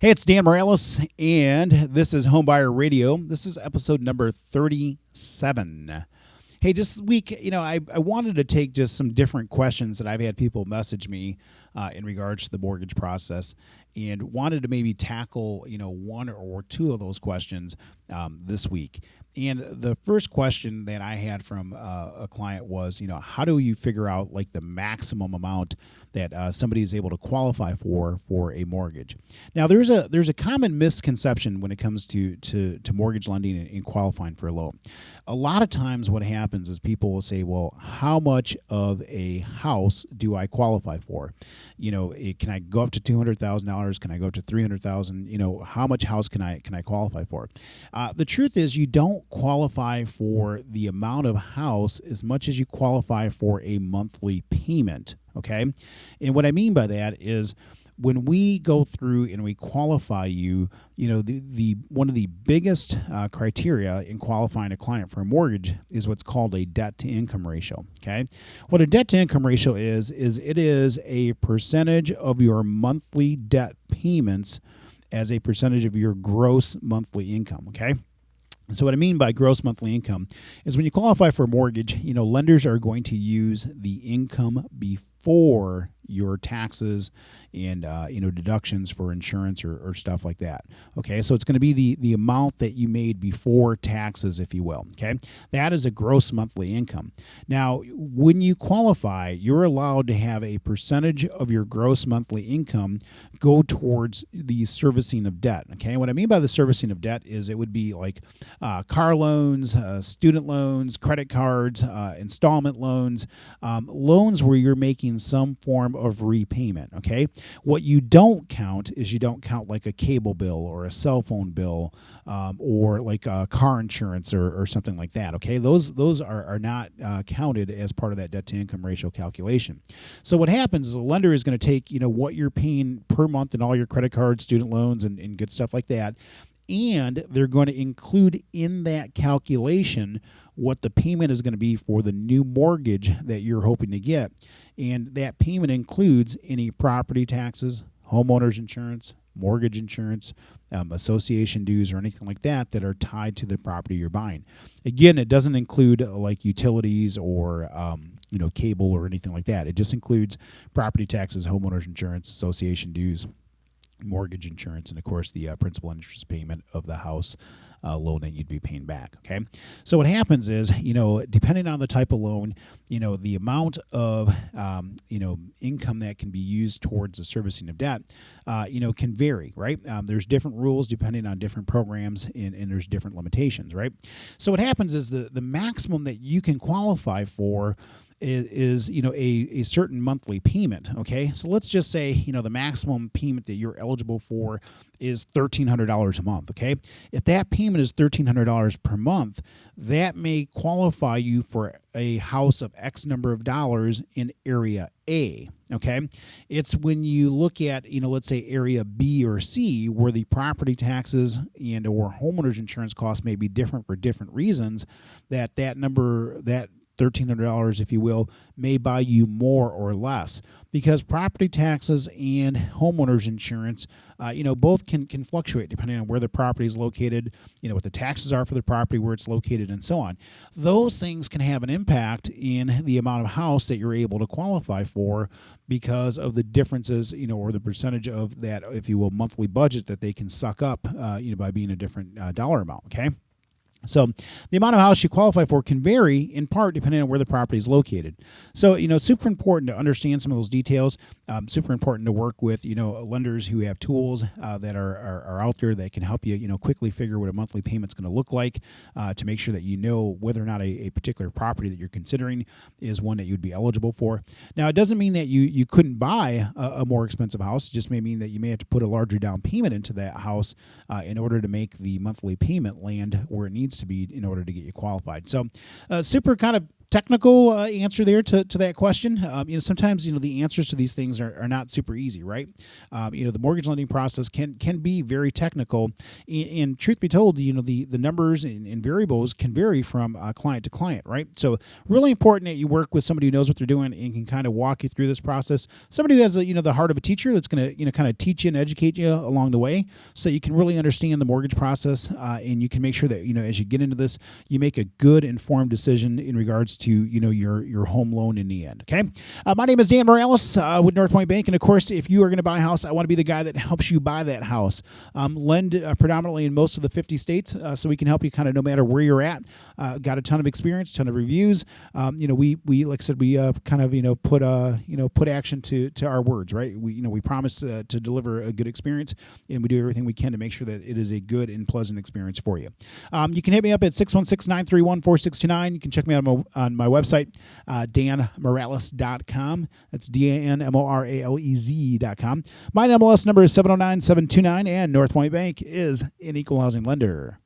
Hey, it's Dan Morales, and this is Homebuyer Radio. This is episode number 37. Hey, just this week, I wanted to take just some different questions that I've had people message me in regards to the mortgage process, and wanted to maybe tackle, one or two of those questions this week. And the first question that I had from a client was, how do you figure out like the maximum amount that somebody is able to qualify for a mortgage? Now, there's a common misconception when it comes to mortgage lending and qualifying for a loan. A lot of times what happens is people will say, well, how much of a house do I qualify for? Can I go up to $200,000? Can I go up to $300,000? How much house can I qualify for? The truth is you don't qualify for the amount of house as much as you qualify for a monthly payment. Okay. And what I mean by that is when we go through and we qualify you, the one of the biggest criteria in qualifying a client for a mortgage is what's called a debt to income ratio. Okay. What a debt to income ratio is it is a percentage of your monthly debt payments as a percentage of your gross monthly income. Okay. So what I mean by gross monthly income is when you qualify for a mortgage, lenders are going to use the income before your taxes and deductions for insurance or stuff like that. Okay, so it's going to be the amount that you made before taxes, if you will. Okay, that is a gross monthly income. Now, when you qualify, you're allowed to have a percentage of your gross monthly income go towards the servicing of debt. Okay, what I mean by the servicing of debt is it would be like car loans, student loans, credit cards, installment loans, loans where you're making some form of repayment. Okay, what you don't count is you don't count like a cable bill or a cell phone bill or like car insurance or something like that. Okay, those are not counted as part of that debt to income ratio calculation. So what happens is a lender is going to take what you're paying per month in all your credit cards, student loans, and good stuff like that, and they're going to include in that calculation what the payment is going to be for the new mortgage that you're hoping to get. And that payment includes any property taxes, homeowners insurance, mortgage insurance, association dues, or anything like that that are tied to the property you're buying. Again, it doesn't include like utilities or cable or anything like that. It just includes property taxes, homeowners insurance, association dues, mortgage insurance, and of course the principal and interest payment of the house loan that you'd be paying back. Okay, so what happens is depending on the type of loan, the amount of income that can be used towards the servicing of debt can vary, right? There's different rules depending on different programs, and there's different limitations, right? So what happens is the maximum that you can qualify for is a certain monthly payment. Okay, so let's just say the maximum payment that you're eligible for is $1,300 a month. Okay, if that payment is $1,300 per month, that may qualify you for a house of X number of dollars in area A. Okay, it's when you look at let's say area B or C where the property taxes and or homeowners insurance costs may be different for different reasons that number that $1,300, if you will, may buy you more or less, because property taxes and homeowners insurance, both can fluctuate depending on where the property is located, what the taxes are for the property, where it's located, and so on. Those things can have an impact in the amount of house that you're able to qualify for because of the differences, or the percentage of that, if you will, monthly budget that they can suck up, by being a different dollar amount. Okay. So the amount of house you qualify for can vary in part depending on where the property is located. So, it's super important to understand some of those details. Super important to work with, lenders who have tools that are out there that can help you, quickly figure what a monthly payment's going to look like to make sure that you know whether or not a particular property that you're considering is one that you'd be eligible for. Now, it doesn't mean that you couldn't buy a more expensive house. It just may mean that you may have to put a larger down payment into that house in order to make the monthly payment land where it needs to be in order to get you qualified. So super kind of technical answer there to that question. Sometimes the answers to these things are not super easy, right? The mortgage lending process can be very technical, and truth be told, the numbers and variables can vary from client to client, right? So really important that you work with somebody who knows what they're doing and can kind of walk you through this process. Somebody who has the heart of a teacher that's going to kind of teach you and educate you along the way, so you can really understand the mortgage process, and you can make sure that as you get into this, you make a good informed decision in regards to your home loan in the end. Okay, my name is Dan Morales with North Point Bank, and of course, if you are going to buy a house, I want to be the guy that helps you buy that house. Lend predominantly in most of the 50 states, so we can help you kind of no matter where you're at. Got a ton of experience, ton of reviews. We like I said, we kind of put action to our words, right? We promise to deliver a good experience, and we do everything we can to make sure that it is a good and pleasant experience for you. You can hit me up at 616-931-4629. You can check me out on my website, danmorales.com. That's DANMORALEZ.com. My MLS number is 709-729, and North Point Bank is an equal housing lender.